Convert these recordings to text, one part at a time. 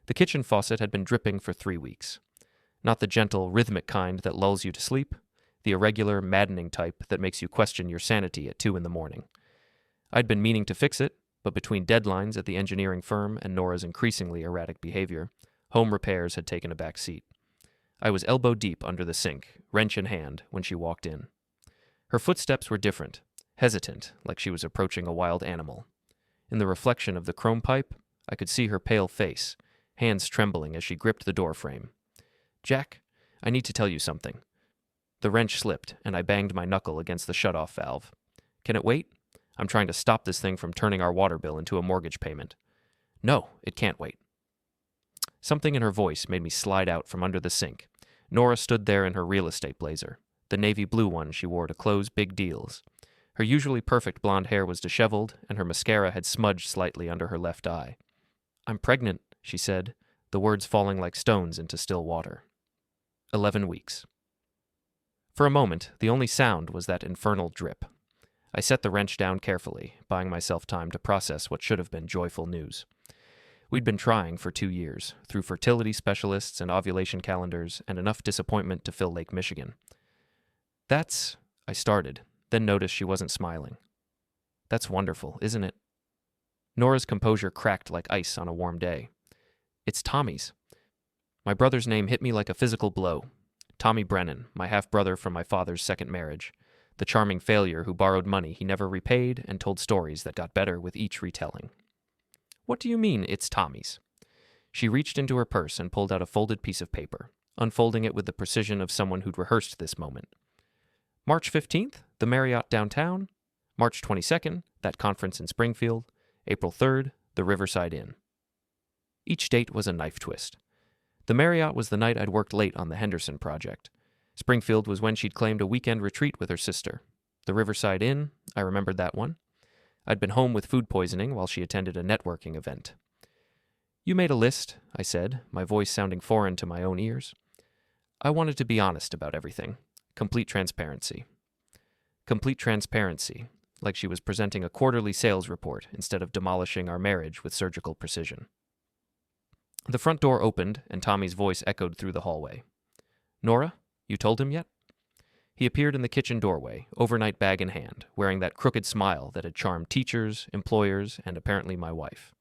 The kitchen faucet had been dripping for 3 weeks. Not the gentle, rhythmic kind that lulls you to sleep, the irregular, maddening type that makes you question your sanity at 2 in the morning. I'd been meaning to fix it, but between deadlines at the engineering firm and Nora's increasingly erratic behavior, home repairs had taken a back seat. I was elbow deep under the sink, wrench in hand, when she walked in. Her footsteps were different, hesitant, like she was approaching a wild animal. In the reflection of the chrome pipe, I could see her pale face, hands trembling as she gripped the door frame. "Jack, I need to tell you something." The wrench slipped, and I banged my knuckle against the shut-off valve. "Can it wait? I'm trying to stop this thing from turning our water bill into a mortgage payment." "No, it can't wait." Something in her voice made me slide out from under the sink. Nora stood there in her real estate blazer, the navy blue one she wore to close big deals. Her usually perfect blonde hair was disheveled, and her mascara had smudged slightly under her left eye. "I'm pregnant," she said, the words falling like stones into still water. 11 weeks. For a moment, the only sound was that infernal drip. I set the wrench down carefully, buying myself time to process what should have been joyful news. We'd been trying for 2 years, through fertility specialists and ovulation calendars, and enough disappointment to fill Lake Michigan. I started, then noticed she wasn't smiling. "That's wonderful, isn't it?" Nora's composure cracked like ice on a warm day. "It's Tommy's." My brother's name hit me like a physical blow. Tommy Brennan, my half-brother from my father's second marriage, the charming failure who borrowed money he never repaid and told stories that got better with each retelling. "What do you mean, it's Tommy's?" She reached into her purse and pulled out a folded piece of paper, unfolding it with the precision of someone who'd rehearsed this moment. "March 15th, the Marriott downtown. March 22nd, that conference in Springfield. April 3rd, the Riverside Inn." Each date was a knife twist. The Marriott was the night I'd worked late on the Henderson project. Springfield was when she'd claimed a weekend retreat with her sister. The Riverside Inn, I remembered that one. I'd been home with food poisoning while she attended a networking event. "You made a list," I said, my voice sounding foreign to my own ears. I wanted to be honest about everything. Complete transparency. Complete transparency, like she was presenting a quarterly sales report instead of demolishing our marriage with surgical precision. The front door opened, and Tommy's voice echoed through the hallway. "Nora, you told him yet?" He appeared in the kitchen doorway, overnight bag in hand, wearing that crooked smile that had charmed teachers, employers, and apparently my wife.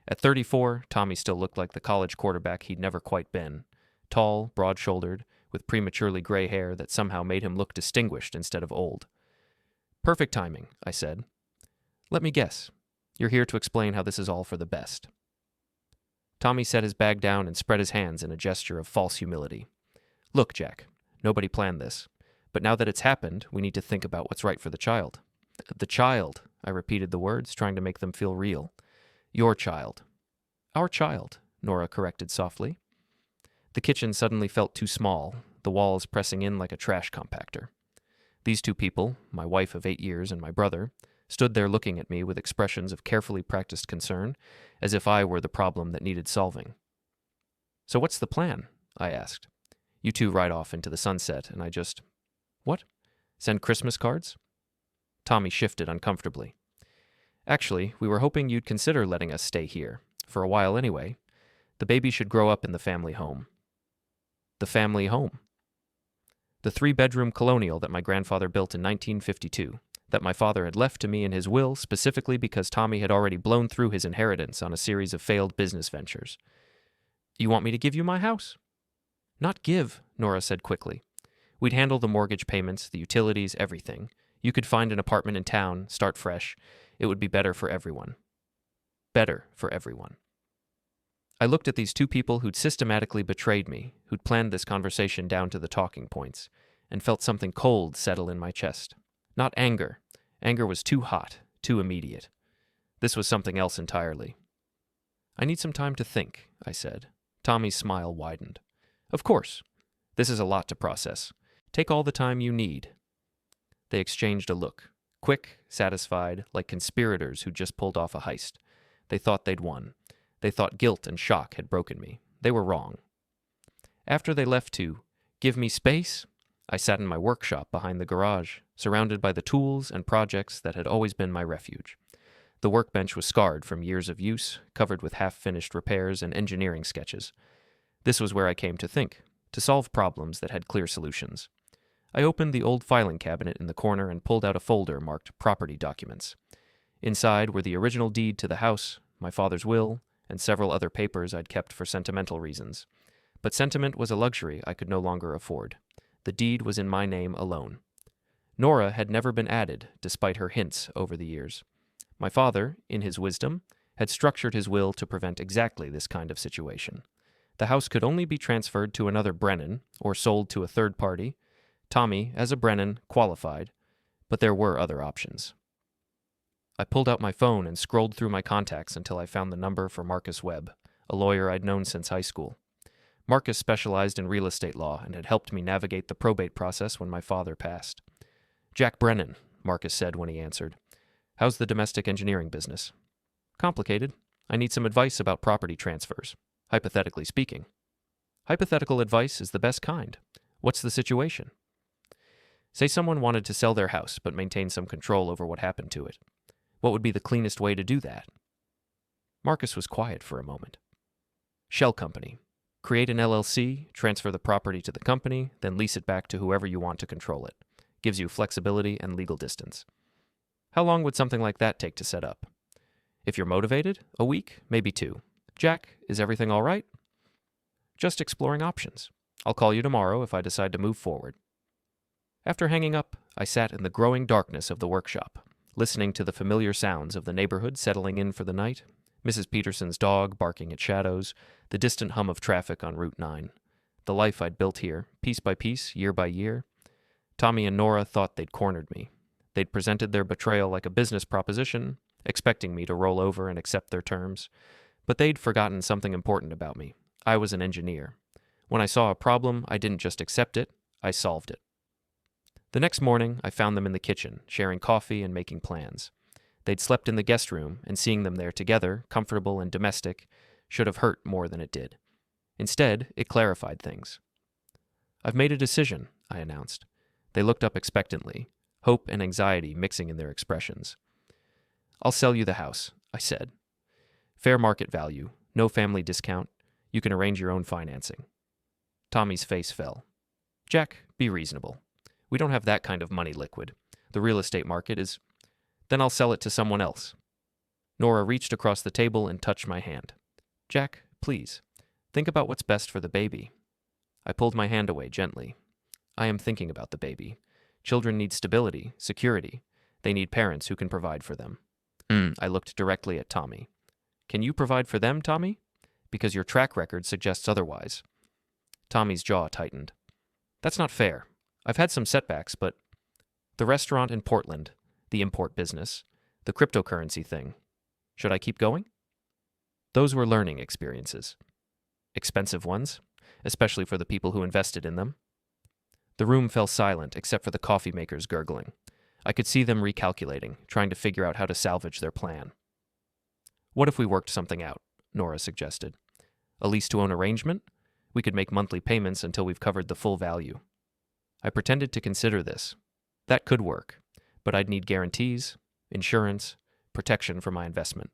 At 34, Tommy still looked like the college quarterback he'd never quite been, tall, broad-shouldered, with prematurely gray hair that somehow made him look distinguished instead of old. "Perfect timing," I said. "Let me guess. You're here to explain how this is all for the best." Tommy set his bag down and spread his hands in a gesture of false humility. "Look, Jack, nobody planned this. But now that it's happened, we need to think about what's right for the child." "The child," I repeated the words, trying to make them feel real. "Your child." "Our child," Nora corrected softly. The kitchen suddenly felt too small, the walls pressing in like a trash compactor. These two people, my wife of 8 years and my brother, stood there looking at me with expressions of carefully practiced concern, as if I were the problem that needed solving. "So what's the plan?" I asked. "You two ride off into the sunset, and I just..." "What? Send Christmas cards?" Tommy shifted uncomfortably. "Actually, we were hoping you'd consider letting us stay here, for a while anyway. The baby should grow up in the family home." "The family home?" "The 3-bedroom colonial that my grandfather built in 1952, that my father had left to me in his will specifically because Tommy had already blown through his inheritance on a series of failed business ventures." "You want me to give you my house?" "Not give," Nora said quickly. "We'd handle the mortgage payments, the utilities, everything. You could find an apartment in town, start fresh. It would be better for everyone." Better for everyone. I looked at these two people who'd systematically betrayed me, who'd planned this conversation down to the talking points, and felt something cold settle in my chest. Not anger. Anger was too hot, too immediate. This was something else entirely. "I need some time to think," I said. Tommy's smile widened. "Of course. This is a lot to process. Take all the time you need." They exchanged a look, quick, satisfied, like conspirators who'd just pulled off a heist. They thought they'd won. They thought guilt and shock had broken me. They were wrong. After they left to give me space, I sat in my workshop behind the garage, surrounded by the tools and projects that had always been my refuge. The workbench was scarred from years of use, covered with half-finished repairs and engineering sketches. This was where I came to think, to solve problems that had clear solutions. I opened the old filing cabinet in the corner and pulled out a folder marked Property Documents. Inside were the original deed to the house, my father's will, and several other papers I'd kept for sentimental reasons. But sentiment was a luxury I could no longer afford. The deed was in my name alone. Nora had never been added, despite her hints over the years. My father, in his wisdom, had structured his will to prevent exactly this kind of situation. The house could only be transferred to another Brennan, or sold to a third party. Tommy, as a Brennan, qualified, but there were other options. I pulled out my phone and scrolled through my contacts until I found the number for Marcus Webb, a lawyer I'd known since high school. Marcus specialized in real estate law and had helped me navigate the probate process when my father passed. "Jack Brennan," Marcus said when he answered. "How's the domestic engineering business?" "Complicated. I need some advice about property transfers, hypothetically speaking." "Hypothetical advice is the best kind. What's the situation?" "Say someone wanted to sell their house but maintain some control over what happened to it. What would be the cleanest way to do that?" Marcus was quiet for a moment. "Shell company. Create an LLC, transfer the property to the company, then lease it back to whoever you want to control it. Gives you flexibility and legal distance." "How long would something like that take to set up?" "If you're motivated, a week, maybe 2. Jack, is everything all right?" "Just exploring options. I'll call you tomorrow if I decide to move forward." After hanging up, I sat in the growing darkness of the workshop, listening to the familiar sounds of the neighborhood settling in for the night, Mrs. Peterson's dog barking at shadows, the distant hum of traffic on Route 9. The life I'd built here, piece by piece, year by year. Tommy and Nora thought they'd cornered me. They'd presented their betrayal like a business proposition, expecting me to roll over and accept their terms. But they'd forgotten something important about me. I was an engineer. When I saw a problem, I didn't just accept it, I solved it. The next morning, I found them in the kitchen, sharing coffee and making plans. They'd slept in the guest room, and seeing them there together, comfortable and domestic, should have hurt more than it did. Instead, it clarified things. "I've made a decision," I announced. They looked up expectantly, hope and anxiety mixing in their expressions. "I'll sell you the house," I said. "Fair market value, no family discount. You can arrange your own financing." Tommy's face fell. "Jack, be reasonable. We don't have that kind of money liquid. The real estate market is... Then I'll sell it to someone else." Nora reached across the table and touched my hand. "Jack, please, think about what's best for the baby." I pulled my hand away gently. "I am thinking about the baby. Children need stability, security. They need parents who can provide for them." I looked directly at Tommy. "Can you provide for them, Tommy? Because your track record suggests otherwise." Tommy's jaw tightened. "That's not fair. I've had some setbacks, but the restaurant in Portland, the import business, the cryptocurrency thing. Should I keep going?" Those were learning experiences. Expensive ones, especially for the people who invested in them. The room fell silent except for the coffee makers gurgling. I could see them recalculating, trying to figure out how to salvage their plan. "What if we worked something out?" Nora suggested. "A lease-to-own arrangement? We could make monthly payments until we've covered the full value." I pretended to consider this. That could work, but I'd need guarantees, insurance, protection for my investment.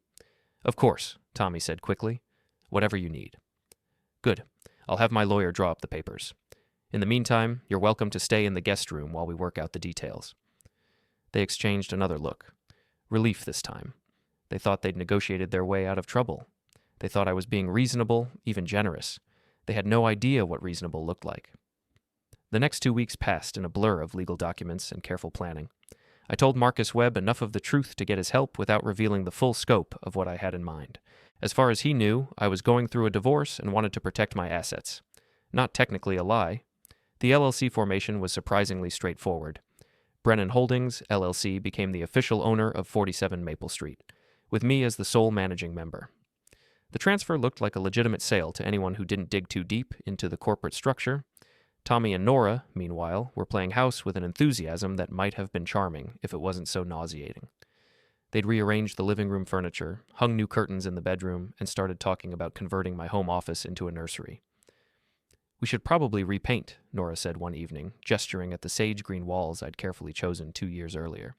"Of course," Tommy said quickly. "Whatever you need." "Good. I'll have my lawyer draw up the papers. In the meantime, you're welcome to stay in the guest room while we work out the details." They exchanged another look. Relief this time. They thought they'd negotiated their way out of trouble. They thought I was being reasonable, even generous. They had no idea what reasonable looked like. The next 2 weeks passed in a blur of legal documents and careful planning. I told Marcus Webb enough of the truth to get his help without revealing the full scope of what I had in mind. As far as he knew, I was going through a divorce and wanted to protect my assets. Not technically a lie. The LLC formation was surprisingly straightforward. Brennan Holdings, LLC, became the official owner of 47 Maple Street, with me as the sole managing member. The transfer looked like a legitimate sale to anyone who didn't dig too deep into the corporate structure. Tommy and Nora, meanwhile, were playing house with an enthusiasm that might have been charming if it wasn't so nauseating. They'd rearranged the living room furniture, hung new curtains in the bedroom, and started talking about converting my home office into a nursery. "We should probably repaint," Nora said one evening, gesturing at the sage green walls I'd carefully chosen 2 years earlier.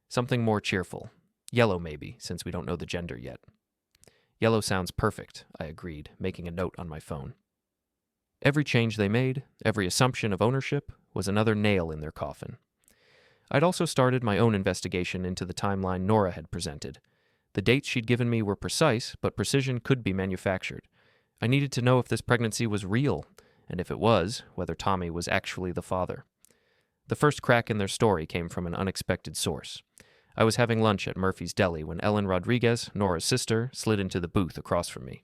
"Something more cheerful. Yellow, maybe, since we don't know the gender yet. Yellow sounds perfect, I agreed, making a note on my phone. Every change they made, every assumption of ownership, was another nail in their coffin. I'd also started my own investigation into the timeline Nora had presented. The dates she'd given me were precise, but precision could be manufactured. I needed to know if this pregnancy was real, and if it was, whether Tommy was actually the father. The first crack in their story came from an unexpected source. I was having lunch at Murphy's Deli when Ellen Rodriguez, Nora's sister, slid into the booth across from me.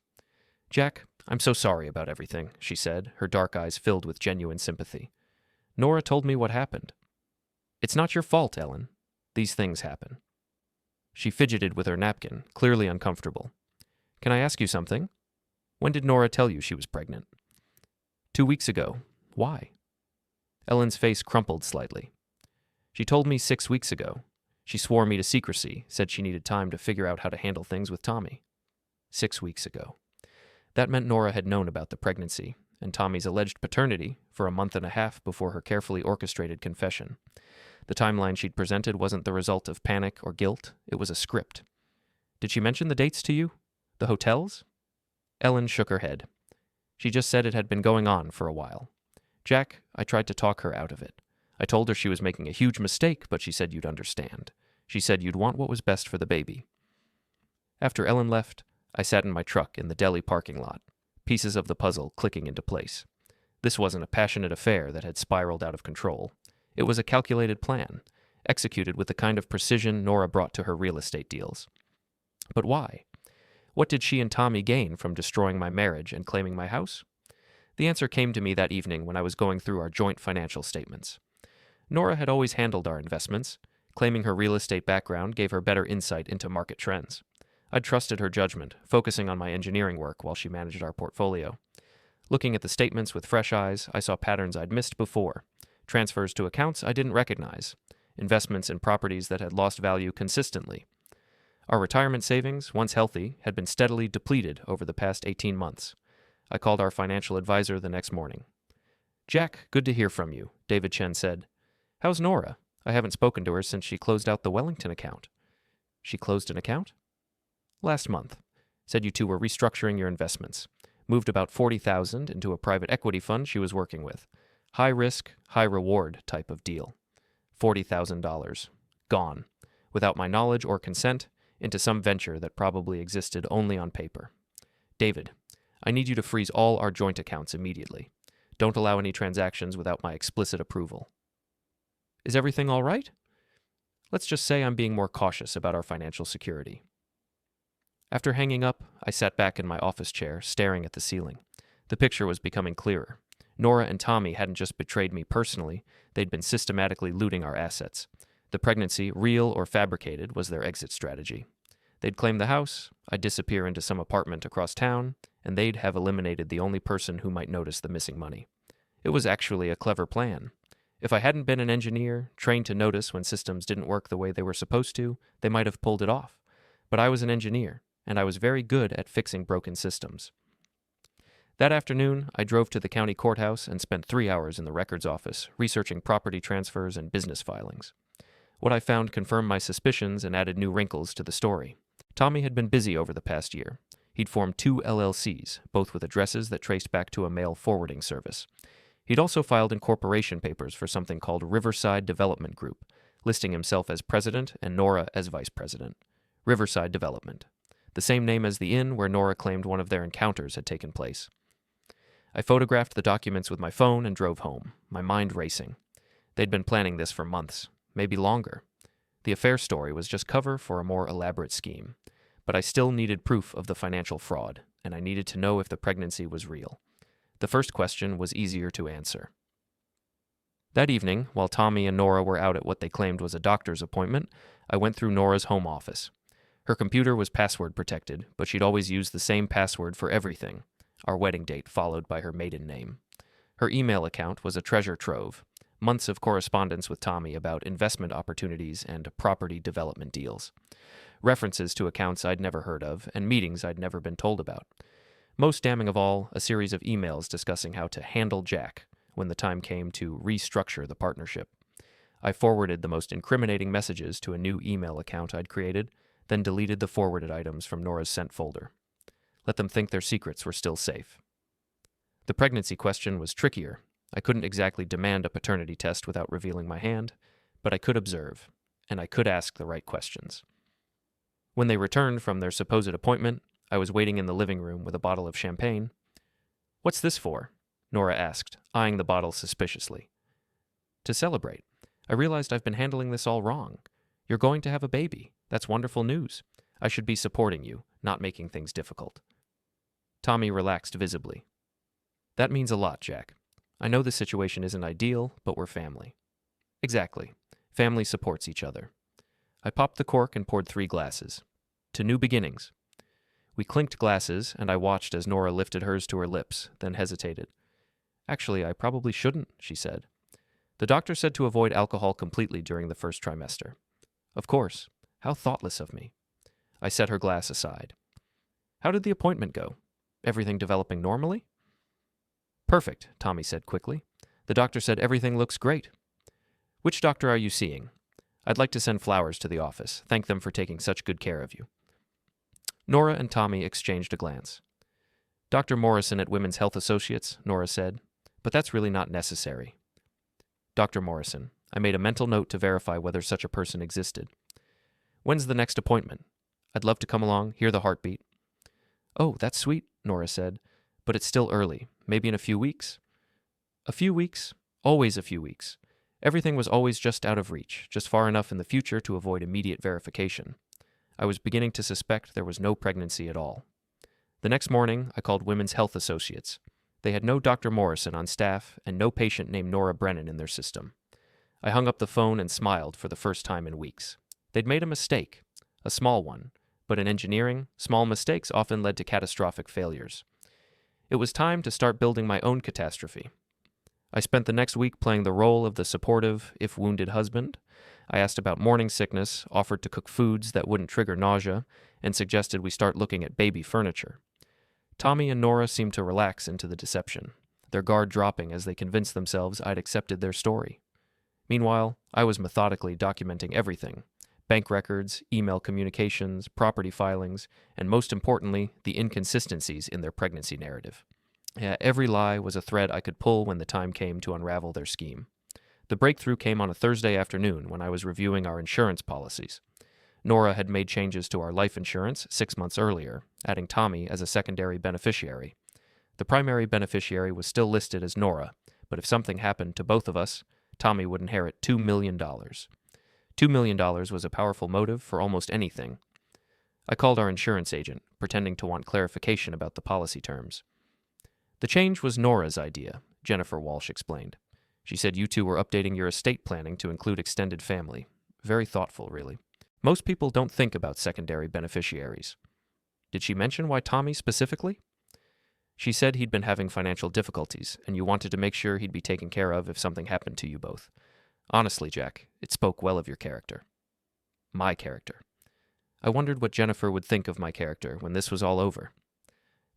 "Jack, I'm so sorry about everything," she said, her dark eyes filled with genuine sympathy. "Nora told me what happened." "It's not your fault, Ellen. These things happen." She fidgeted with her napkin, clearly uncomfortable. "Can I ask you something? When did Nora tell you she was pregnant?" 2 weeks ago. Why?" Ellen's face crumpled slightly. "She told me 6 weeks ago. She swore me to secrecy, said she needed time to figure out how to handle things with Tommy." 6 weeks ago. That meant Nora had known about the pregnancy and Tommy's alleged paternity for a month and a half before her carefully orchestrated confession. The timeline she'd presented wasn't the result of panic or guilt, it was a script. "Did she mention the dates to you? The hotels?" Ellen shook her head. "She just said it had been going on for a while. Jack, I tried to talk her out of it. I told her she was making a huge mistake, but she said you'd understand. She said you'd want what was best for the baby." After Ellen left, I sat in my truck in the deli parking lot, pieces of the puzzle clicking into place. This wasn't a passionate affair that had spiraled out of control. It was a calculated plan, executed with the kind of precision Nora brought to her real estate deals. But why? What did she and Tommy gain from destroying my marriage and claiming my house? The answer came to me that evening when I was going through our joint financial statements. Nora had always handled our investments. Claiming her real estate background gave her better insight into market trends. I'd trusted her judgment, focusing on my engineering work while she managed our portfolio. Looking at the statements with fresh eyes, I saw patterns I'd missed before. Transfers to accounts I didn't recognize. Investments in properties that had lost value consistently. Our retirement savings, once healthy, had been steadily depleted over the past 18 months. I called our financial advisor the next morning. "Jack, good to hear from you," David Chen said. "How's Nora? I haven't spoken to her since she closed out the Wellington account." "She closed an account?" "Last month. Said you two were restructuring your investments. Moved about $40,000 into a private equity fund she was working with. High risk, high reward type of deal. $40,000. Gone. Without my knowledge or consent, into some venture that probably existed only on paper. David, I need you to freeze all our joint accounts immediately. Don't allow any transactions without my explicit approval." "Is everything all right?" "Let's just say I'm being more cautious about our financial security." After hanging up, I sat back in my office chair, staring at the ceiling. The picture was becoming clearer. Nora and Tommy hadn't just betrayed me personally, they'd been systematically looting our assets. The pregnancy, real or fabricated, was their exit strategy. They'd claim the house, I'd disappear into some apartment across town, and they'd have eliminated the only person who might notice the missing money. It was actually a clever plan. If I hadn't been an engineer, trained to notice when systems didn't work the way they were supposed to, they might have pulled it off. But I was an engineer, and I was very good at fixing broken systems. That afternoon, I drove to the county courthouse and spent 3 hours in the records office, researching property transfers and business filings. What I found confirmed my suspicions and added new wrinkles to the story. Tommy had been busy over the past year. He'd formed 2 LLCs, both with addresses that traced back to a mail forwarding service. He'd also filed incorporation papers for something called Riverside Development Group, listing himself as president and Nora as vice president. Riverside Development, the same name as the inn where Nora claimed one of their encounters had taken place. I photographed the documents with my phone and drove home, my mind racing. They'd been planning this for months, maybe longer. The affair story was just cover for a more elaborate scheme. But I still needed proof of the financial fraud, and I needed to know if the pregnancy was real. The first question was easier to answer. That evening, while Tommy and Nora were out at what they claimed was a doctor's appointment, I went through Nora's home office. Her computer was password protected, but she'd always used the same password for everything, our wedding date followed by her maiden name. Her email account was a treasure trove, months of correspondence with Tommy about investment opportunities and property development deals. References to accounts I'd never heard of, and meetings I'd never been told about. Most damning of all, a series of emails discussing how to handle Jack when the time came to restructure the partnership. I forwarded the most incriminating messages to a new email account I'd created, then deleted the forwarded items from Nora's sent folder. Let them think their secrets were still safe. The pregnancy question was trickier. I couldn't exactly demand a paternity test without revealing my hand, but I could observe, and I could ask the right questions. When they returned from their supposed appointment, I was waiting in the living room with a bottle of champagne. "What's this for?" Nora asked, eyeing the bottle suspiciously. "To celebrate. I realized I've been handling this all wrong. You're going to have a baby. That's wonderful news. I should be supporting you, not making things difficult." Tommy relaxed visibly. "That means a lot, Jack. I know the situation isn't ideal, but we're family." "Exactly. Family supports each other." I popped the cork and poured 3 glasses. "To new beginnings." We clinked glasses, and I watched as Nora lifted hers to her lips, then hesitated. "Actually, I probably shouldn't," she said. "The doctor said to avoid alcohol completely during the first trimester." "Of course. How thoughtless of me." I set her glass aside. "How did the appointment go? Everything developing normally?" "Perfect," Tommy said quickly. "The doctor said everything looks great." "Which doctor are you seeing? I'd like to send flowers to the office. Thank them for taking such good care of you." Nora and Tommy exchanged a glance. "Dr. Morrison at Women's Health Associates," Nora said, "but that's really not necessary." "Dr. Morrison." I made a mental note to verify whether such a person existed. "When's the next appointment? I'd love to come along, hear the heartbeat." "Oh, that's sweet," Nora said, "but it's still early. Maybe in a few weeks?" "A few weeks? Always a few weeks. Everything was always just out of reach, just far enough in the future to avoid immediate verification. I was beginning to suspect there was no pregnancy at all. The next morning, I called Women's Health Associates. They had no Dr. Morrison on staff and no patient named Nora Brennan in their system. I hung up the phone and smiled for the first time in weeks. They'd made a mistake, a small one, but in engineering, small mistakes often led to catastrophic failures. It was time to start building my own catastrophe. I spent the next week playing the role of the supportive, if wounded husband. I asked about morning sickness, offered to cook foods that wouldn't trigger nausea, and suggested we start looking at baby furniture. Tommy and Nora seemed to relax into the deception, their guard dropping as they convinced themselves I'd accepted their story. Meanwhile, I was methodically documenting everything: bank records, email communications, property filings, and most importantly, the inconsistencies in their pregnancy narrative. Every lie was a thread I could pull when the time came to unravel their scheme. The breakthrough came on a Thursday afternoon when I was reviewing our insurance policies. Nora had made changes to our life insurance 6 months earlier, adding Tommy as a secondary beneficiary. The primary beneficiary was still listed as Nora, but if something happened to both of us, Tommy would inherit $2 million. $2 million was a powerful motive for almost anything. I called our insurance agent, pretending to want clarification about the policy terms. "The change was Nora's idea," Jennifer Walsh explained. "She said you two were updating your estate planning to include extended family. Very thoughtful, really. Most people don't think about secondary beneficiaries." "Did she mention why Tommy specifically?" "She said he'd been having financial difficulties, and you wanted to make sure he'd be taken care of if something happened to you both. Honestly, Jack, it spoke well of your character." My character. I wondered what Jennifer would think of my character when this was all over.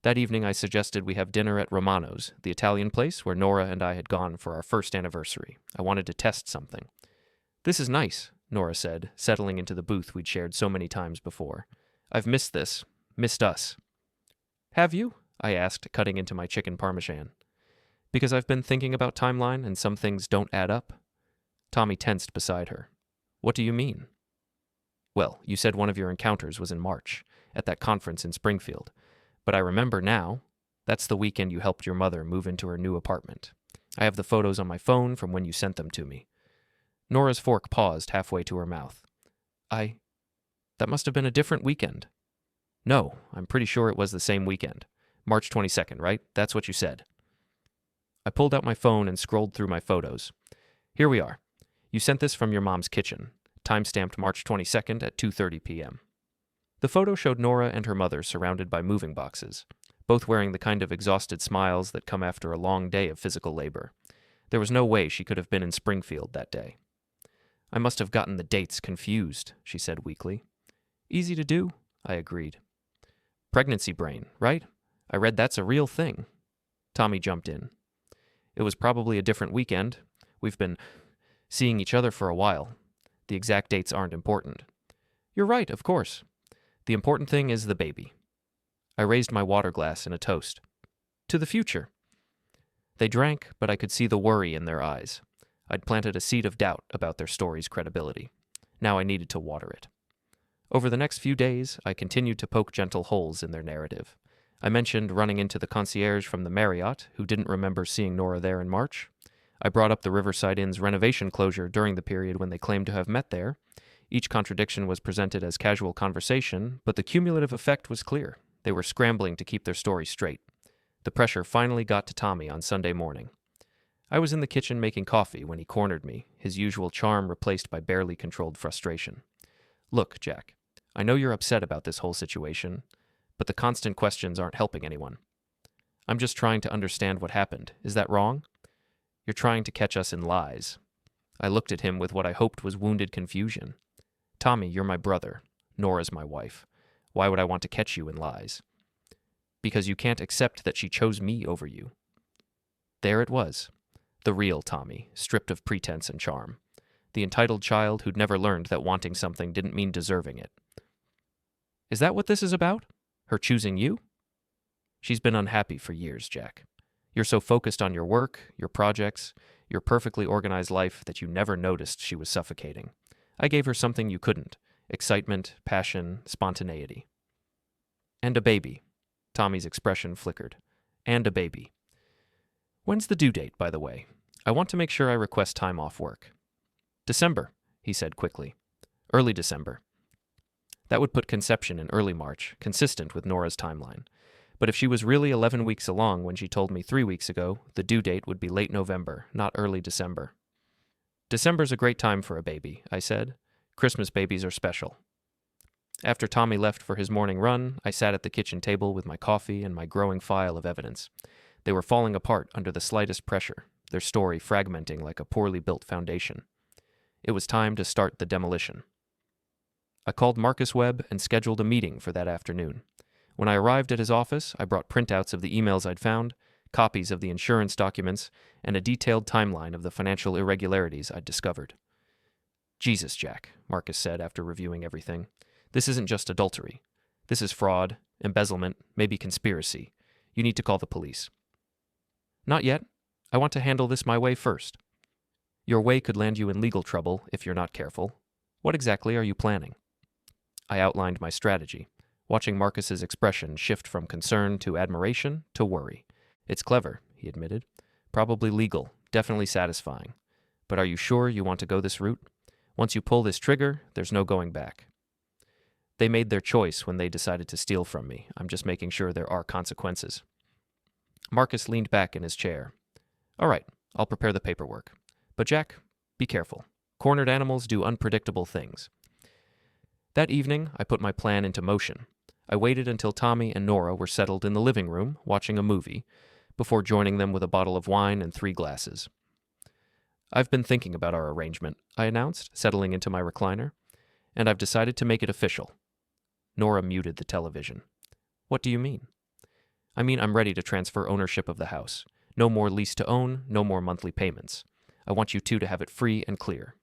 That evening I suggested we have dinner at Romano's, the Italian place where Nora and I had gone for our first anniversary. I wanted to test something. "This is nice," Nora said, settling into the booth we'd shared so many times before. "I've missed this. Missed us." "Have you?" I asked, cutting into my chicken parmesan. "Because I've been thinking about timeline and some things don't add up." Tommy tensed beside her. "What do you mean?" "Well, you said one of your encounters was in March, at that conference in Springfield. But I remember now. That's the weekend you helped your mother move into her new apartment. I have the photos on my phone from when you sent them to me." Nora's fork paused halfway to her mouth. That must have been a different weekend." "No, I'm pretty sure it was the same weekend. March 22nd, right? That's what you said." I pulled out my phone and scrolled through my photos. "Here we are. You sent this from your mom's kitchen. Time-stamped March 22nd at 2:30 p.m. The photo showed Nora and her mother surrounded by moving boxes, both wearing the kind of exhausted smiles that come after a long day of physical labor. There was no way she could have been in Springfield that day. "I must have gotten the dates confused," she said weakly. "Easy to do," I agreed. "Pregnancy brain, right? I read that's a real thing." Tommy jumped in. "It was probably a different weekend. We've been seeing each other for a while. The exact dates aren't important." "You're right, of course. The important thing is the baby. I raised my water glass in a toast. To the future. They drank, but I could see the worry in their eyes. I'd planted a seed of doubt about their story's credibility. Now I needed to water it. Over the next few days, I continued to poke gentle holes in their narrative. I mentioned running into the concierge from the Marriott, who didn't remember seeing Nora there in March. I brought up the Riverside Inn's renovation closure during the period when they claimed to have met there. Each contradiction was presented as casual conversation, but the cumulative effect was clear. They were scrambling to keep their story straight. The pressure finally got to Tommy on Sunday morning. I was in the kitchen making coffee when he cornered me, his usual charm replaced by barely controlled frustration. Look, Jack, I know you're upset about this whole situation, but the constant questions aren't helping anyone. I'm just trying to understand what happened. Is that wrong? You're trying to catch us in lies. I looked at him with what I hoped was wounded confusion. Tommy, you're my brother. Nora's my wife. Why would I want to catch you in lies? Because you can't accept that she chose me over you. There it was. The real Tommy, stripped of pretense and charm. The entitled child who'd never learned that wanting something didn't mean deserving it. Is that what this is about? Her choosing you? She's been unhappy for years, Jack. You're so focused on your work, your projects, your perfectly organized life that you never noticed she was suffocating. I gave her something you couldn't. Excitement, passion, spontaneity. And a baby. Tommy's expression flickered. And a baby. When's the due date, by the way? I want to make sure I request time off work. December, he said quickly. Early December. That would put conception in early March, consistent with Nora's timeline. But if she was really 11 weeks along when she told me 3 weeks ago, the due date would be late November, not early December. December's a great time for a baby, I said. Christmas babies are special. After Tommy left for his morning run, I sat at the kitchen table with my coffee and my growing file of evidence. They were falling apart under the slightest pressure, their story fragmenting like a poorly built foundation. It was time to start the demolition. I called Marcus Webb and scheduled a meeting for that afternoon. When I arrived at his office, I brought printouts of the emails I'd found, copies of the insurance documents, and a detailed timeline of the financial irregularities I'd discovered. Jesus, Jack, Marcus said after reviewing everything. This isn't just adultery. This is fraud, embezzlement, maybe conspiracy. You need to call the police. Not yet. I want to handle this my way first. Your way could land you in legal trouble if you're not careful. What exactly are you planning? I outlined my strategy, watching Marcus's expression shift from concern to admiration to worry. It's clever, he admitted. Probably legal, definitely satisfying. But are you sure you want to go this route? Once you pull this trigger, there's no going back. They made their choice when they decided to steal from me. I'm just making sure there are consequences. Marcus leaned back in his chair. All right, I'll prepare the paperwork. But Jack, be careful. Cornered animals do unpredictable things. That evening, I put my plan into motion. I waited until Tommy and Nora were settled in the living room, watching a movie, before joining them with a bottle of wine and 3 glasses. I've been thinking about our arrangement, I announced, settling into my recliner, and I've decided to make it official. Nora muted the television. What do you mean? I mean I'm ready to transfer ownership of the house. No more lease to own, no more monthly payments. I want you two to have it free and clear.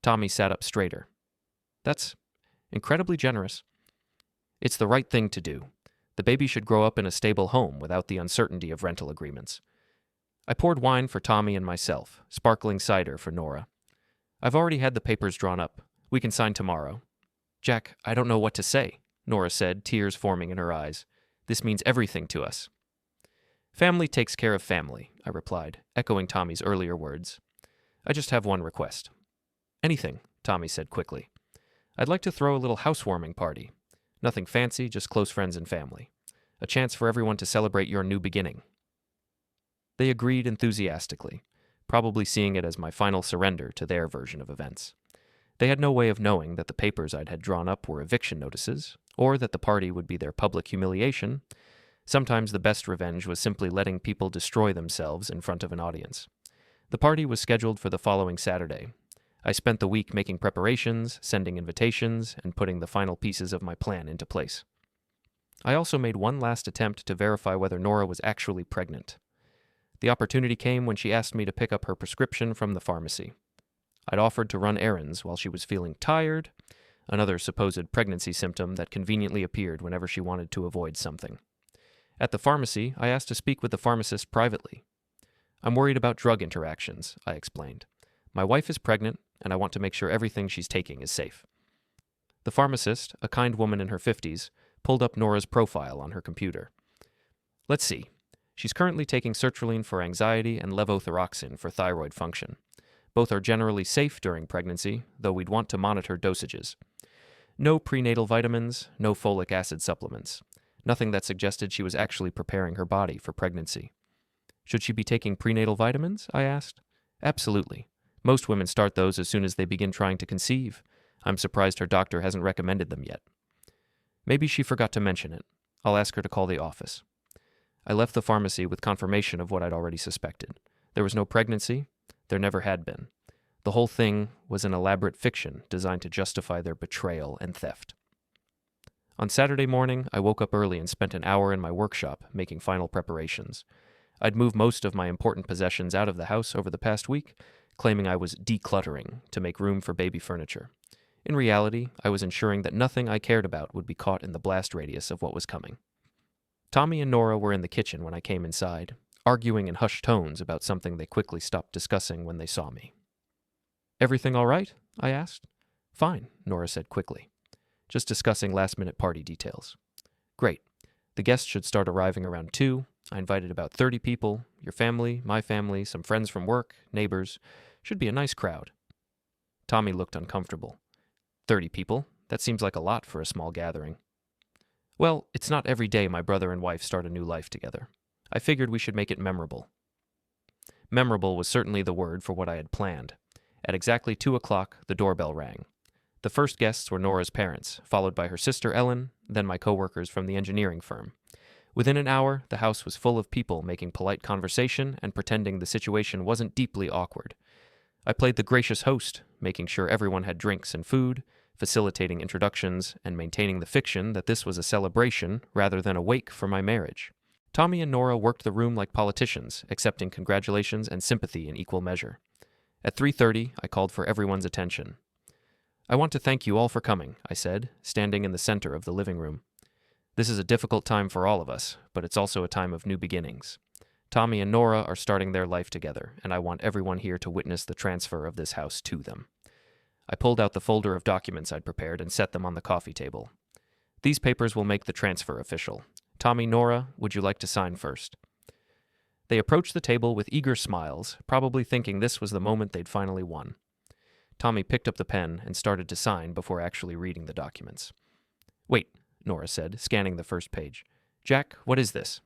Tommy sat up straighter. That's incredibly generous. It's the right thing to do. The baby should grow up in a stable home without the uncertainty of rental agreements. I poured wine for Tommy and myself, sparkling cider for Nora. I've already had the papers drawn up. We can sign tomorrow. Jack, I don't know what to say, Nora said, tears forming in her eyes. This means everything to us. Family takes care of family, I replied, echoing Tommy's earlier words. I just have one request. Anything, Tommy said quickly. I'd like to throw a little housewarming party. Nothing fancy, just close friends and family. A chance for everyone to celebrate your new beginning. They agreed enthusiastically, probably seeing it as my final surrender to their version of events. They had no way of knowing that the papers I'd had drawn up were eviction notices, or that the party would be their public humiliation. Sometimes the best revenge was simply letting people destroy themselves in front of an audience. The party was scheduled for the following Saturday. I spent the week making preparations, sending invitations, and putting the final pieces of my plan into place. I also made one last attempt to verify whether Nora was actually pregnant. The opportunity came when she asked me to pick up her prescription from the pharmacy. I'd offered to run errands while she was feeling tired, another supposed pregnancy symptom that conveniently appeared whenever she wanted to avoid something. At the pharmacy, I asked to speak with the pharmacist privately. I'm worried about drug interactions, I explained. My wife is pregnant, and I want to make sure everything she's taking is safe. The pharmacist, a kind woman in her 50s, pulled up Nora's profile on her computer. Let's see. She's currently taking sertraline for anxiety and levothyroxine for thyroid function. Both are generally safe during pregnancy, though we'd want to monitor dosages. No prenatal vitamins, no folic acid supplements. Nothing that suggested she was actually preparing her body for pregnancy. Should she be taking prenatal vitamins? I asked. Absolutely. Most women start those as soon as they begin trying to conceive. I'm surprised her doctor hasn't recommended them yet. Maybe she forgot to mention it. I'll ask her to call the office. I left the pharmacy with confirmation of what I'd already suspected. There was no pregnancy. There never had been. The whole thing was an elaborate fiction designed to justify their betrayal and theft. On Saturday morning, I woke up early and spent an hour in my workshop making final preparations. I'd moved most of my important possessions out of the house over the past week, claiming I was decluttering to make room for baby furniture. In reality, I was ensuring that nothing I cared about would be caught in the blast radius of what was coming. Tommy and Nora were in the kitchen when I came inside, arguing in hushed tones about something they quickly stopped discussing when they saw me. Everything all right? I asked. Fine, Nora said quickly. Just discussing last-minute party details. Great. The guests should start arriving around 2. I invited about 30 people, your family, my family, some friends from work, neighbors. Should be a nice crowd. Tommy looked uncomfortable. 30 people? That seems like a lot for a small gathering. Well, it's not every day my brother and wife start a new life together. I figured we should make it memorable. Memorable was certainly the word for what I had planned. At exactly 2 o'clock, the doorbell rang. The first guests were Nora's parents, followed by her sister Ellen, then my coworkers from the engineering firm. Within an hour, the house was full of people making polite conversation and pretending the situation wasn't deeply awkward. I played the gracious host, making sure everyone had drinks and food, facilitating introductions, and maintaining the fiction that this was a celebration rather than a wake for my marriage. Tommy and Nora worked the room like politicians, accepting congratulations and sympathy in equal measure. At 3:30, I called for everyone's attention. I want to thank you all for coming, I said, standing in the center of the living room. This is a difficult time for all of us, but it's also a time of new beginnings. Tommy and Nora are starting their life together, and I want everyone here to witness the transfer of this house to them. I pulled out the folder of documents I'd prepared and set them on the coffee table. These papers will make the transfer official. Tommy, Nora, would you like to sign first? They approached the table with eager smiles, probably thinking this was the moment they'd finally won. Tommy picked up the pen and started to sign before actually reading the documents. Wait, Nora said, scanning the first page. Jack, what is this?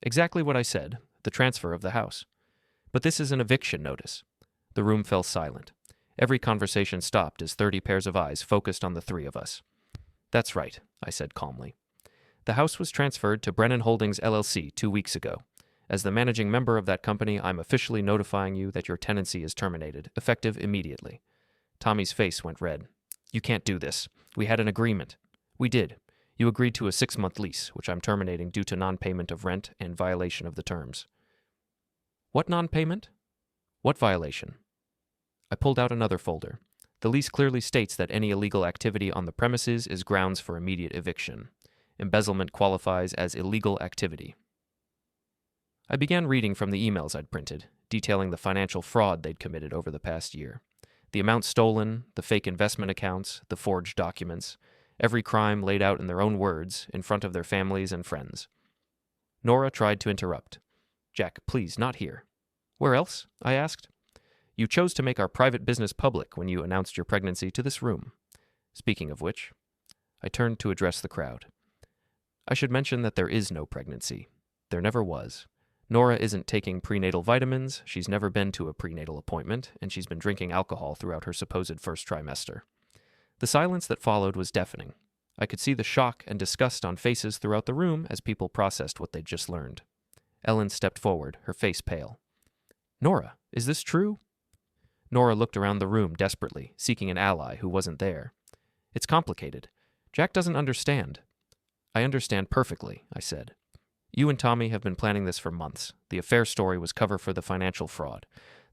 Exactly what I said, the transfer of the house. But this is an eviction notice. The room fell silent. Every conversation stopped as 30 pairs of eyes focused on the three of us. That's right, I said calmly. The house was transferred to Brennan Holdings LLC 2 weeks ago. As the managing member of that company, I'm officially notifying you that your tenancy is terminated, effective immediately. Tommy's face went red. You can't do this. We had an agreement. We did. You agreed to a 6-month lease, which I'm terminating due to non-payment of rent and violation of the terms. What non-payment? What violation? I pulled out another folder. The lease clearly states that any illegal activity on the premises is grounds for immediate eviction. Embezzlement qualifies as illegal activity. I began reading from the emails I'd printed, detailing the financial fraud they'd committed over the past year. The amount stolen, the fake investment accounts, the forged documents, every crime laid out in their own words in front of their families and friends. Nora tried to interrupt. Jack, please, not here. Where else? I asked. You chose to make our private business public when you announced your pregnancy to this room. Speaking of which, I turned to address the crowd. I should mention that there is no pregnancy. There never was. Nora isn't taking prenatal vitamins, she's never been to a prenatal appointment, and she's been drinking alcohol throughout her supposed first trimester. The silence that followed was deafening. I could see the shock and disgust on faces throughout the room as people processed what they'd just learned. Ellen stepped forward, her face pale. Nora, is this true? Nora looked around the room desperately, seeking an ally who wasn't there. It's complicated. Jack doesn't understand. I understand perfectly, I said. You and Tommy have been planning this for months. The affair story was cover for the financial fraud.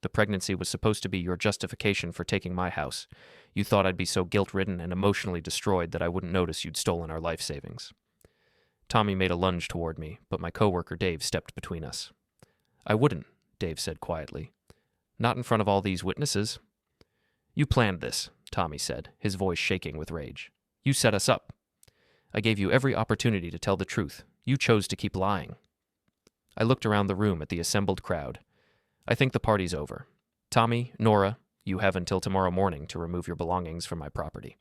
The pregnancy was supposed to be your justification for taking my house. You thought I'd be so guilt-ridden and emotionally destroyed that I wouldn't notice you'd stolen our life savings." Tommy made a lunge toward me, but my coworker Dave stepped between us. "I wouldn't," Dave said quietly. "Not in front of all these witnesses." "You planned this," Tommy said, his voice shaking with rage. "You set us up. I gave you every opportunity to tell the truth. You chose to keep lying." I looked around the room at the assembled crowd. "I think the party's over. Tommy, Nora, you have until tomorrow morning to remove your belongings from my property."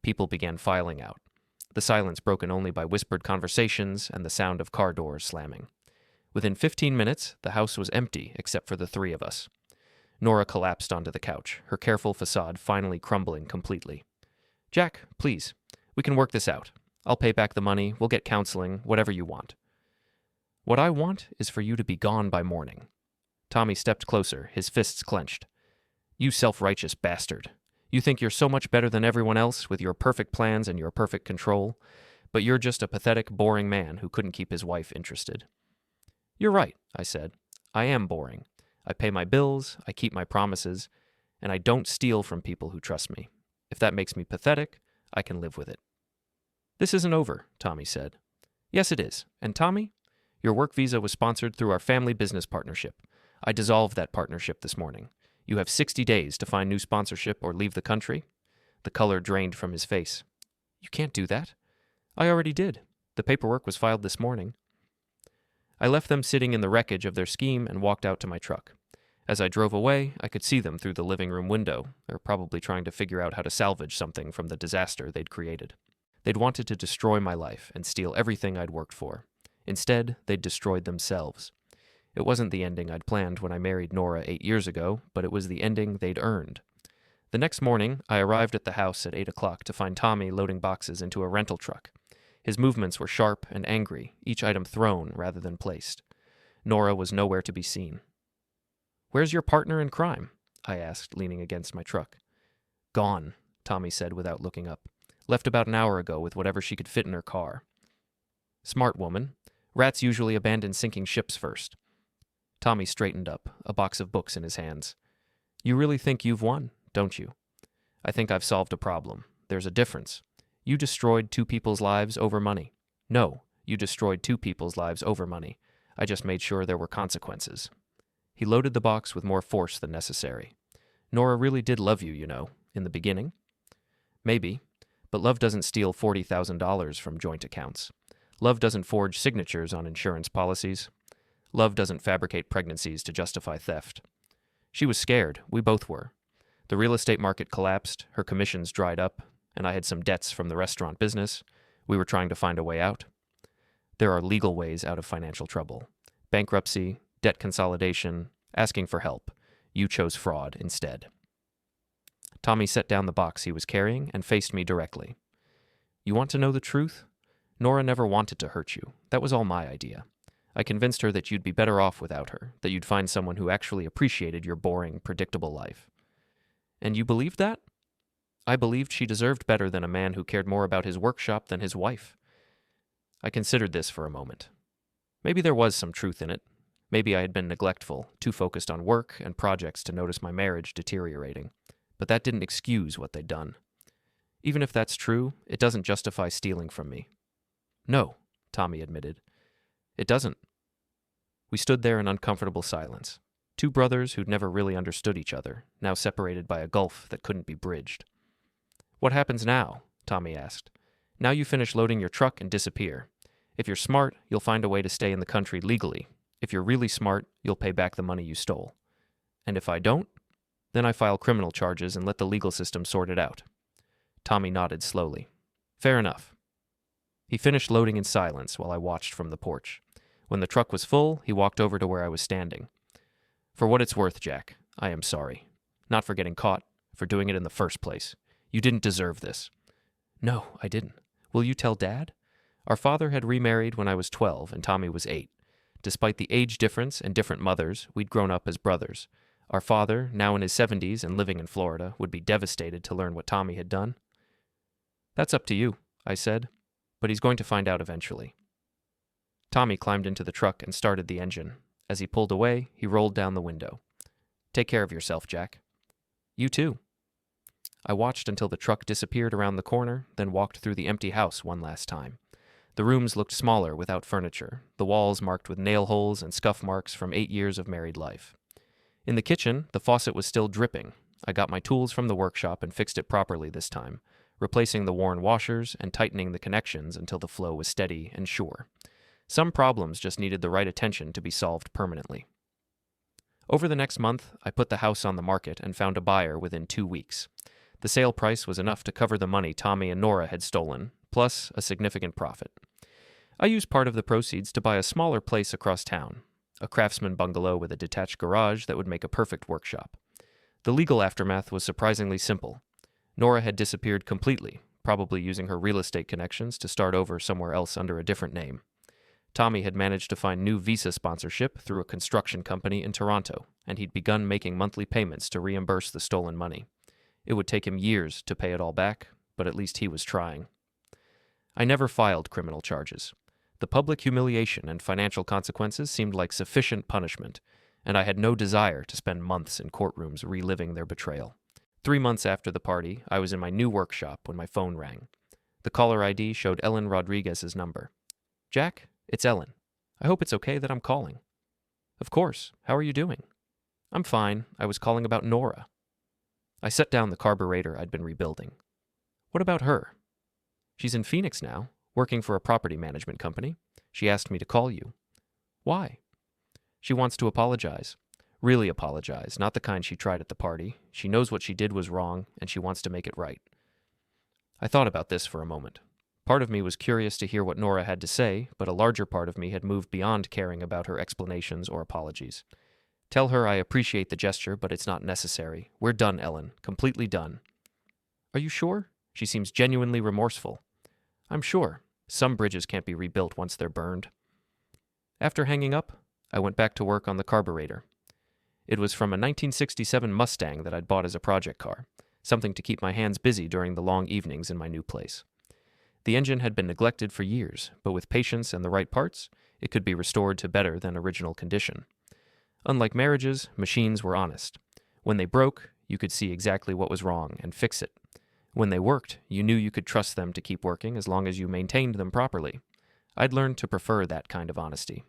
People began filing out, the silence broken only by whispered conversations and the sound of car doors slamming. Within 15 minutes, the house was empty except for the three of us. Nora collapsed onto the couch, her careful facade finally crumbling completely. "Jack, please, we can work this out. I'll pay back the money, we'll get counseling, whatever you want." "What I want is for you to be gone by morning." Tommy stepped closer, his fists clenched. "You self-righteous bastard. You think you're so much better than everyone else with your perfect plans and your perfect control, but you're just a pathetic, boring man who couldn't keep his wife interested." "You're right," I said. "I am boring. I pay my bills, I keep my promises, and I don't steal from people who trust me. If that makes me pathetic, I can live with it." "This isn't over," Tommy said. "Yes, it is. And Tommy, your work visa was sponsored through our family business partnership. I dissolved that partnership this morning. You have 60 days to find new sponsorship or leave the country." The color drained from his face. "You can't do that." "I already did. The paperwork was filed this morning." I left them sitting in the wreckage of their scheme and walked out to my truck. As I drove away, I could see them through the living room window. They were probably trying to figure out how to salvage something from the disaster they'd created. They'd wanted to destroy my life and steal everything I'd worked for. Instead, they'd destroyed themselves. It wasn't the ending I'd planned when I married Nora 8 years ago, but it was the ending they'd earned. The next morning, I arrived at the house at 8 o'clock to find Tommy loading boxes into a rental truck. His movements were sharp and angry, each item thrown rather than placed. Nora was nowhere to be seen. "Where's your partner in crime?" I asked, leaning against my truck. "Gone," Tommy said without looking up. "Left about an hour ago with whatever she could fit in her car." "Smart woman. Rats usually abandon sinking ships first." Tommy straightened up, a box of books in his hands. "You really think you've won, don't you?" "I think I've solved a problem. There's a difference. You destroyed 2 people's lives over money." "No, you destroyed 2 people's lives over money. I just made sure there were consequences." He loaded the box with more force than necessary. "Nora really did love you, you know, in the beginning." "Maybe, but love doesn't steal $40,000 from joint accounts. Love doesn't forge signatures on insurance policies. Love doesn't fabricate pregnancies to justify theft." She was scared. We both were. The real estate market collapsed, her commissions dried up, and I had some debts from the restaurant business. We were trying to find a way out. There are legal ways out of financial trouble. Bankruptcy, debt consolidation, asking for help. You chose fraud instead. Tommy set down the box he was carrying and faced me directly. "You want to know the truth? Nora never wanted to hurt you. That was all my idea. I convinced her that you'd be better off without her, that you'd find someone who actually appreciated your boring, predictable life." "And you believed that?" "I believed she deserved better than a man who cared more about his workshop than his wife." I considered this for a moment. Maybe there was some truth in it. Maybe I had been neglectful, too focused on work and projects to notice my marriage deteriorating. But that didn't excuse what they'd done. Even if that's true, it doesn't justify stealing from me. "No," Tommy admitted. "It doesn't." We stood there in uncomfortable silence. 2 brothers who'd never really understood each other, now separated by a gulf that couldn't be bridged. "What happens now?" Tommy asked. "Now you finish loading your truck and disappear. If you're smart, you'll find a way to stay in the country legally. If you're really smart, you'll pay back the money you stole. And if I don't, then I file criminal charges and let the legal system sort it out." Tommy nodded slowly. "Fair enough." He finished loading in silence while I watched from the porch. When the truck was full, he walked over to where I was standing. "For what it's worth, Jack, I am sorry. Not for getting caught, for doing it in the first place. You didn't deserve this." "No, I didn't. Will you tell Dad?" Our father had remarried when I was 12 and Tommy was 8. Despite the age difference and different mothers, we'd grown up as brothers. Our father, now in his 70s and living in Florida, would be devastated to learn what Tommy had done. "That's up to you," I said, "but he's going to find out eventually." Tommy climbed into the truck and started the engine. As he pulled away, he rolled down the window. Take care of yourself, Jack. You too. I watched until the truck disappeared around the corner, then walked through the empty house one last time. The rooms looked smaller without furniture, the walls marked with nail holes and scuff marks from 8 years of married life. In the kitchen, the faucet was still dripping. I got my tools from the workshop and fixed it properly this time, replacing the worn washers and tightening the connections until the flow was steady and sure. Some problems just needed the right attention to be solved permanently. Over the next month, I put the house on the market and found a buyer within 2 weeks. The sale price was enough to cover the money Tommy and Nora had stolen, plus a significant profit. I used part of the proceeds to buy a smaller place across town, a craftsman bungalow with a detached garage that would make a perfect workshop. The legal aftermath was surprisingly simple. Nora had disappeared completely, probably using her real estate connections to start over somewhere else under a different name. Tommy had managed to find new visa sponsorship through a construction company in Toronto, and he'd begun making monthly payments to reimburse the stolen money. It would take him years to pay it all back, but at least he was trying. I never filed criminal charges. The public humiliation and financial consequences seemed like sufficient punishment, and I had no desire to spend months in courtrooms reliving their betrayal. 3 months after the party, I was in my new workshop when my phone rang. The caller ID showed Ellen Rodriguez's number. Jack, it's Ellen. I hope it's okay that I'm calling. Of course. How are you doing? I'm fine. I was calling about Nora. I set down the carburetor I'd been rebuilding. What about her? She's in Phoenix now, working for a property management company. She asked me to call you. Why? She wants to apologize. Really apologize, not the kind she tried at the party. She knows what she did was wrong, and she wants to make it right. I thought about this for a moment. Part of me was curious to hear what Nora had to say, but a larger part of me had moved beyond caring about her explanations or apologies. Tell her I appreciate the gesture, but it's not necessary. We're done, Ellen. Completely done. Are you sure? She seems genuinely remorseful. I'm sure. Some bridges can't be rebuilt once they're burned. After hanging up, I went back to work on the carburetor. It was from a 1967 Mustang that I'd bought as a project car, something to keep my hands busy during the long evenings in my new place. The engine had been neglected for years, but with patience and the right parts, it could be restored to better than original condition. Unlike marriages, machines were honest. When they broke, you could see exactly what was wrong and fix it. When they worked, you knew you could trust them to keep working as long as you maintained them properly. I'd learned to prefer that kind of honesty.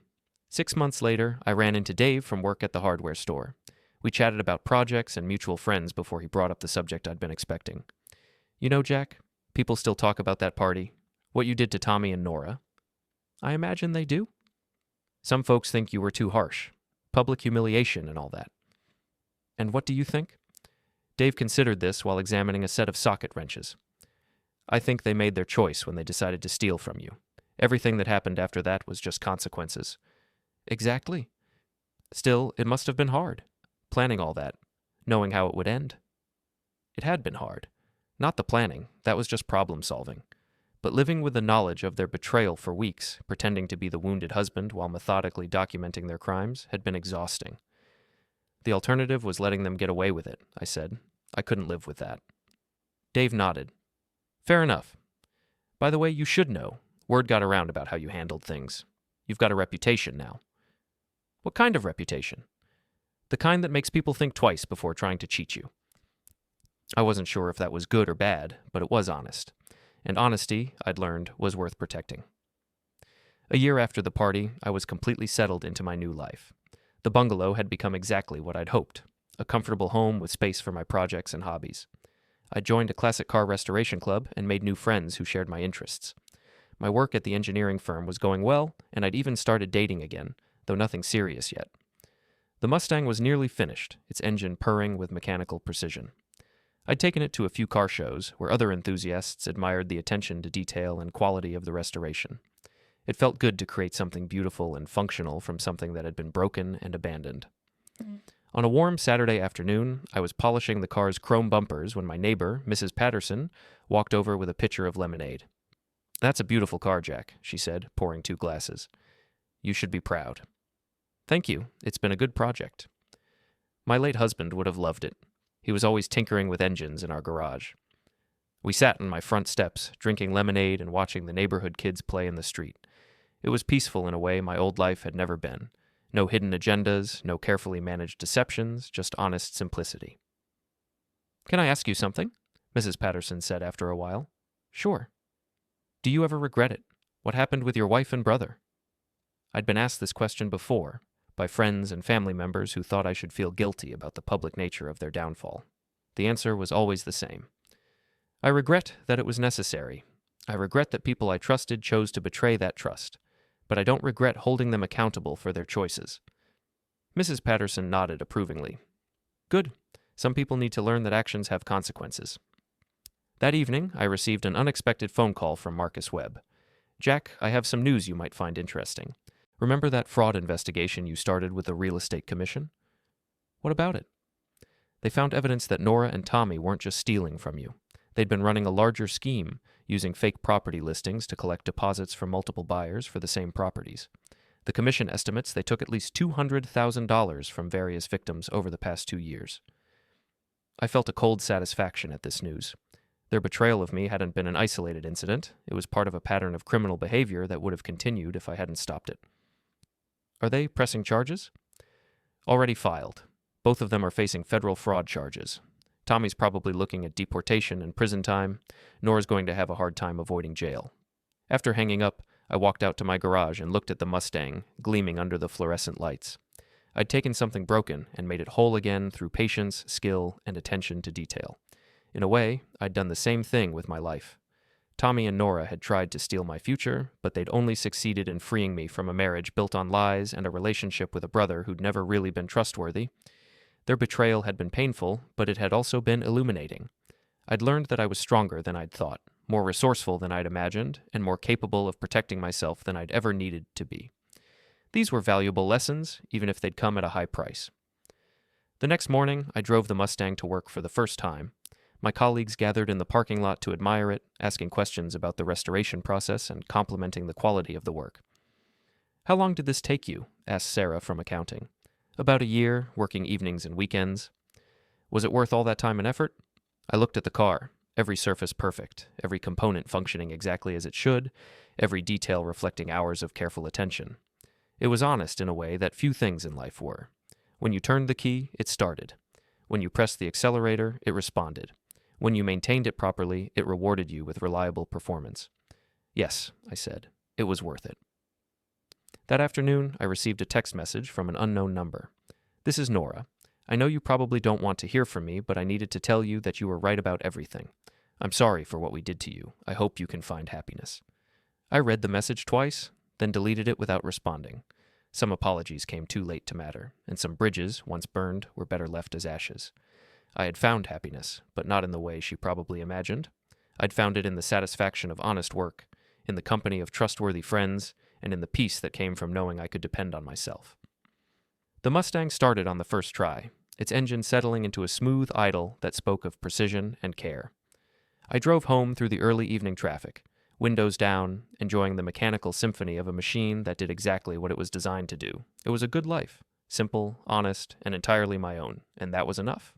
6 months later, I ran into Dave from work at the hardware store. We chatted about projects and mutual friends before he brought up the subject I'd been expecting. You know, Jack, people still talk about that party, what you did to Tommy and Nora. I imagine they do. Some folks think you were too harsh. Public humiliation and all that. And what do you think? Dave considered this while examining a set of socket wrenches. I think they made their choice when they decided to steal from you. Everything that happened after that was just consequences. Exactly. Still, it must have been hard, planning all that, knowing how it would end. It had been hard. Not the planning, that was just problem solving. But living with the knowledge of their betrayal for weeks, pretending to be the wounded husband while methodically documenting their crimes, had been exhausting. The alternative was letting them get away with it, I said. I couldn't live with that. Dave nodded. Fair enough. By the way, you should know. Word got around about how you handled things. You've got a reputation now. What kind of reputation? The kind that makes people think twice before trying to cheat you. I wasn't sure if that was good or bad, but it was honest. And honesty, I'd learned, was worth protecting. A year after the party, I was completely settled into my new life. The bungalow had become exactly what I'd hoped, a comfortable home with space for my projects and hobbies. I joined a classic car restoration club and made new friends who shared my interests. My work at the engineering firm was going well, and I'd even started dating again, though nothing serious yet. The Mustang was nearly finished, its engine purring with mechanical precision. I'd taken it to a few car shows where other enthusiasts admired the attention to detail and quality of the restoration. It felt good to create something beautiful and functional from something that had been broken and abandoned. On a warm Saturday afternoon, I was polishing the car's chrome bumpers when my neighbor, Mrs. Patterson, walked over with a pitcher of lemonade. That's a beautiful car, Jack, she said, pouring 2 glasses. You should be proud. Thank you. It's been a good project. My late husband would have loved it. He was always tinkering with engines in our garage. We sat on my front steps, drinking lemonade and watching the neighborhood kids play in the street. It was peaceful in a way my old life had never been. No hidden agendas, no carefully managed deceptions, just honest simplicity. "Can I ask you something?" Mrs. Patterson said after a while. "Sure." "Do you ever regret it? What happened with your wife and brother?" I'd been asked this question before, by friends and family members who thought I should feel guilty about the public nature of their downfall. The answer was always the same. I regret that it was necessary. I regret that people I trusted chose to betray that trust, but I don't regret holding them accountable for their choices. Mrs. Patterson nodded approvingly. Good. Some people need to learn that actions have consequences. That evening, I received an unexpected phone call from Marcus Webb. "Jack, I have some news you might find interesting. Remember that fraud investigation you started with the Real Estate Commission?" "What about it?" "They found evidence that Nora and Tommy weren't just stealing from you. They'd been running a larger scheme, using fake property listings to collect deposits from multiple buyers for the same properties. The commission estimates they took at least $200,000 from various victims over the past 2 years. I felt a cold satisfaction at this news. Their betrayal of me hadn't been an isolated incident. It was part of a pattern of criminal behavior that would have continued if I hadn't stopped it. "Are they pressing charges?" "Already filed. Both of them are facing federal fraud charges. Tommy's probably looking at deportation and prison time. Nora's going to have a hard time avoiding jail." After hanging up, I walked out to my garage and looked at the Mustang, gleaming under the fluorescent lights. I'd taken something broken and made it whole again through patience, skill, and attention to detail. In a way, I'd done the same thing with my life. Tommy and Nora had tried to steal my future, but they'd only succeeded in freeing me from a marriage built on lies and a relationship with a brother who'd never really been trustworthy. Their betrayal had been painful, but it had also been illuminating. I'd learned that I was stronger than I'd thought, more resourceful than I'd imagined, and more capable of protecting myself than I'd ever needed to be. These were valuable lessons, even if they'd come at a high price. The next morning, I drove the Mustang to work for the first time. My colleagues gathered in the parking lot to admire it, asking questions about the restoration process and complimenting the quality of the work. "How long did this take you?" asked Sarah from accounting. "About a year, working evenings and weekends." "Was it worth all that time and effort?" I looked at the car, every surface perfect, every component functioning exactly as it should, every detail reflecting hours of careful attention. It was honest in a way that few things in life were. When you turned the key, it started. When you pressed the accelerator, it responded. When you maintained it properly, it rewarded you with reliable performance. "Yes," I said, "it was worth it." That afternoon, I received a text message from an unknown number. "This is Nora. I know you probably don't want to hear from me, but I needed to tell you that you were right about everything. I'm sorry for what we did to you. I hope you can find happiness." I read the message twice, then deleted it without responding. Some apologies came too late to matter, and some bridges, once burned, were better left as ashes. I had found happiness, but not in the way she probably imagined. I'd found it in the satisfaction of honest work, in the company of trustworthy friends, and in the peace that came from knowing I could depend on myself. The Mustang started on the first try, its engine settling into a smooth idle that spoke of precision and care. I drove home through the early evening traffic, windows down, enjoying the mechanical symphony of a machine that did exactly what it was designed to do. It was a good life, simple, honest, and entirely my own, and that was enough.